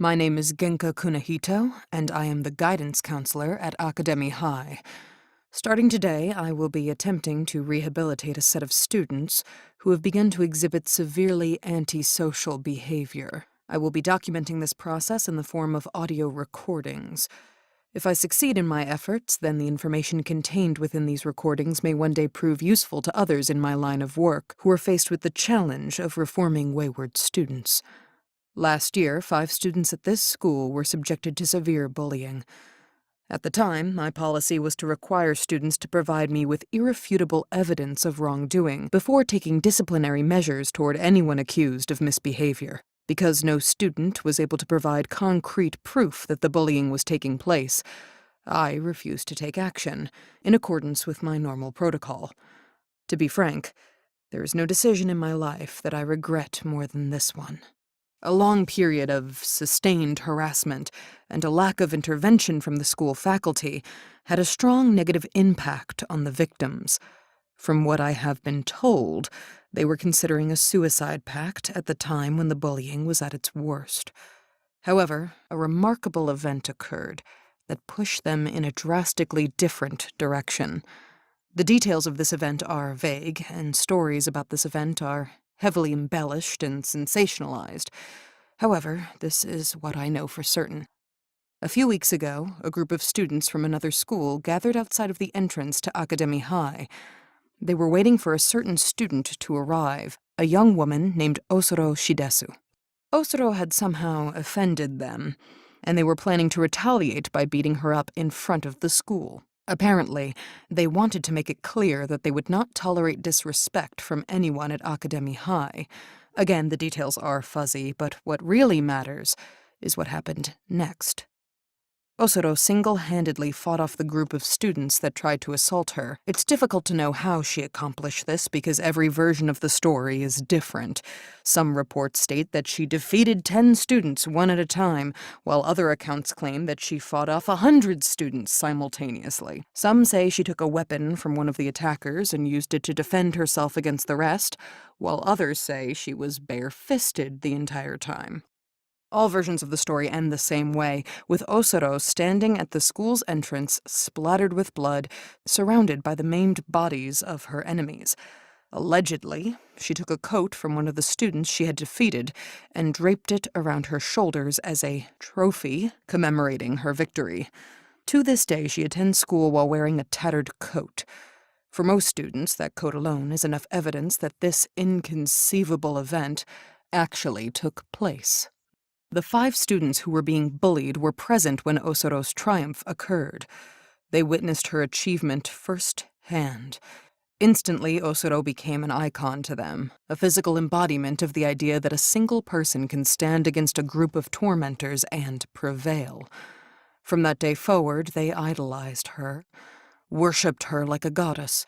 My name is Genka Kunahito, and I am the guidance counselor at Akademi High. Starting today, I will be attempting to rehabilitate a set of students who have begun to exhibit severely antisocial behavior. I will be documenting this process in the form of audio recordings. If I succeed in my efforts, then the information contained within these recordings may one day prove useful to others in my line of work who are faced with the challenge of reforming wayward students. Last year, 5 students at this school were subjected to severe bullying. At the time, my policy was to require students to provide me with irrefutable evidence of wrongdoing before taking disciplinary measures toward anyone accused of misbehavior. Because no student was able to provide concrete proof that the bullying was taking place, I refused to take action, in accordance with my normal protocol. To be frank, there is no decision in my life that I regret more than this one. A long period of sustained harassment and a lack of intervention from the school faculty had a strong negative impact on the victims. From what I have been told, they were considering a suicide pact at the time when the bullying was at its worst. However, a remarkable event occurred that pushed them in a drastically different direction. The details of this event are vague, and stories about this event are heavily embellished and sensationalized. However, this is what I know for certain. A few weeks ago, a group of students from another school gathered outside of the entrance to Akademi High. They were waiting for a certain student to arrive, a young woman named Osoro Shidesu. Osoro had somehow offended them, and they were planning to retaliate by beating her up in front of the school. Apparently, they wanted to make it clear that they would not tolerate disrespect from anyone at Akademi High. Again, the details are fuzzy, but what really matters is what happened next. Osoro single-handedly fought off the group of students that tried to assault her. It's difficult to know how she accomplished this because every version of the story is different. Some reports state that she defeated 10 students one at a time, while other accounts claim that she fought off 100 students simultaneously. Some say she took a weapon from one of the attackers and used it to defend herself against the rest, while others say she was bare-fisted the entire time. All versions of the story end the same way, with Osoro standing at the school's entrance, splattered with blood, surrounded by the maimed bodies of her enemies. Allegedly, she took a coat from one of the students she had defeated and draped it around her shoulders as a trophy commemorating her victory. To this day, she attends school while wearing a tattered coat. For most students, that coat alone is enough evidence that this inconceivable event actually took place. The 5 students who were being bullied were present when Osoro's triumph occurred. They witnessed her achievement firsthand. Instantly, Osoro became an icon to them, a physical embodiment of the idea that a single person can stand against a group of tormentors and prevail. From that day forward, they idolized her, worshipped her like a goddess.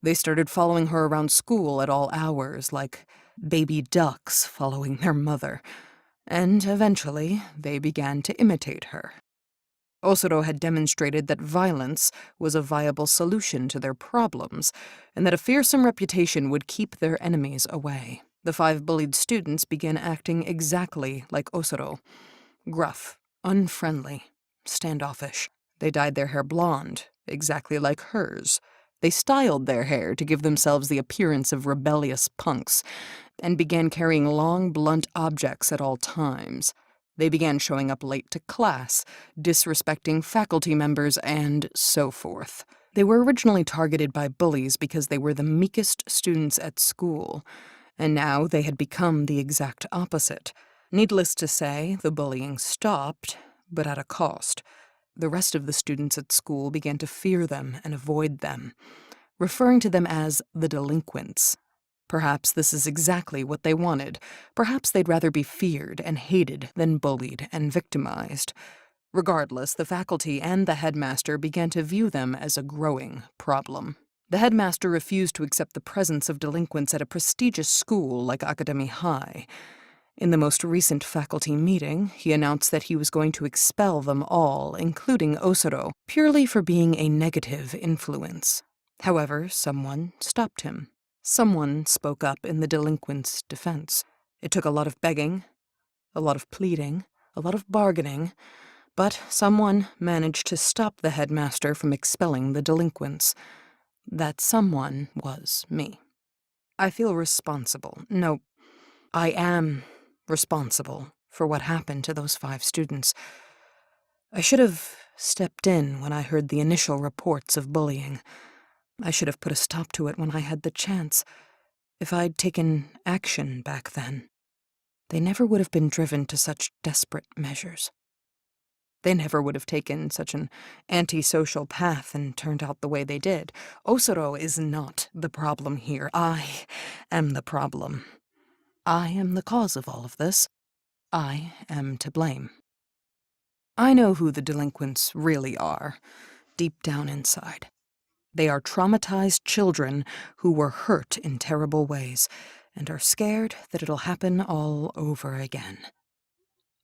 They started following her around school at all hours, like baby ducks following their mother. And eventually, they began to imitate her. Osoro had demonstrated that violence was a viable solution to their problems, and that a fearsome reputation would keep their enemies away. The 5 bullied students began acting exactly like Osoro. Gruff, unfriendly, standoffish. They dyed their hair blonde, exactly like hers. They styled their hair to give themselves the appearance of rebellious punks, and began carrying long, blunt objects at all times. They began showing up late to class, disrespecting faculty members, and so forth. They were originally targeted by bullies because they were the meekest students at school, and now they had become the exact opposite. Needless to say, the bullying stopped, but at a cost. The rest of the students at school began to fear them and avoid them, referring to them as the delinquents. Perhaps this is exactly what they wanted. Perhaps they'd rather be feared and hated than bullied and victimized. Regardless, the faculty and the headmaster began to view them as a growing problem. The headmaster refused to accept the presence of delinquents at a prestigious school like Akademi High. In the most recent faculty meeting, he announced that he was going to expel them all, including Osoro, purely for being a negative influence. However, someone stopped him. Someone spoke up in the delinquents' defense. It took a lot of begging, a lot of pleading, a lot of bargaining, but someone managed to stop the headmaster from expelling the delinquents. That someone was me. I feel responsible. No, I am responsible for what happened to those 5 students. I should have stepped in when I heard the initial reports of bullying. I should have put a stop to it when I had the chance. If I'd taken action back then, they never would have been driven to such desperate measures. They never would have taken such an antisocial path and turned out the way they did. Osoro is not the problem here. I am the problem. I am the cause of all of this. I am to blame. I know who the delinquents really are, deep down inside. They are traumatized children who were hurt in terrible ways and are scared that it'll happen all over again.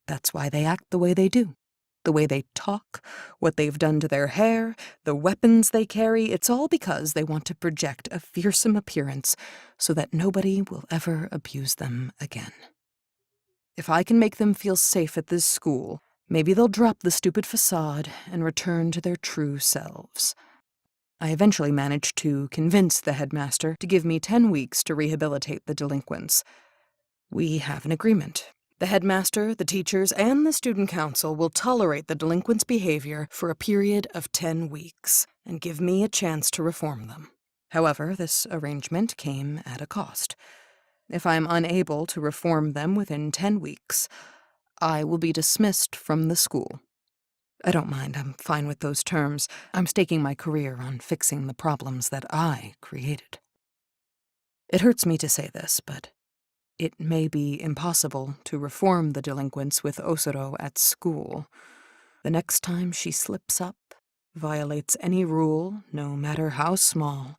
That's why they act the way they do. The way they talk, what they've done to their hair, the weapons they carry, it's all because they want to project a fearsome appearance so that nobody will ever abuse them again. If I can make them feel safe at this school, maybe they'll drop the stupid facade and return to their true selves. I eventually managed to convince the headmaster to give me 10 weeks to rehabilitate the delinquents. We have an agreement. The headmaster, the teachers, and the student council will tolerate the delinquents' behavior for a period of 10 weeks and give me a chance to reform them. However, this arrangement came at a cost. If I am unable to reform them within 10 weeks, I will be dismissed from the school. I don't mind, I'm fine with those terms. I'm staking my career on fixing the problems that I created. It hurts me to say this, but it may be impossible to reform the delinquents with Osoro at school. The next time she slips up, violates any rule, no matter how small,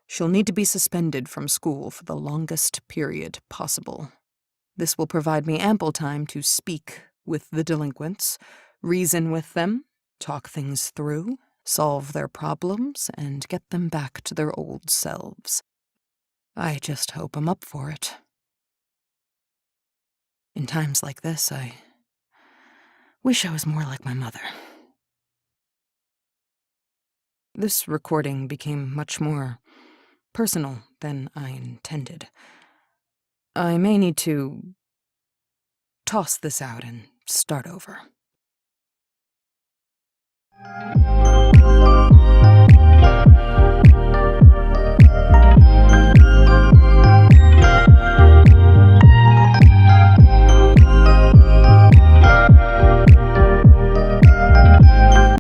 she'll need to be suspended from school for the longest period possible. This will provide me ample time to speak with the delinquents, reason with them, talk things through, solve their problems, and get them back to their old selves. I just hope I'm up for it. In times like this, I wish I was more like my mother. This recording became much more personal than I intended. I may need to toss this out and start over.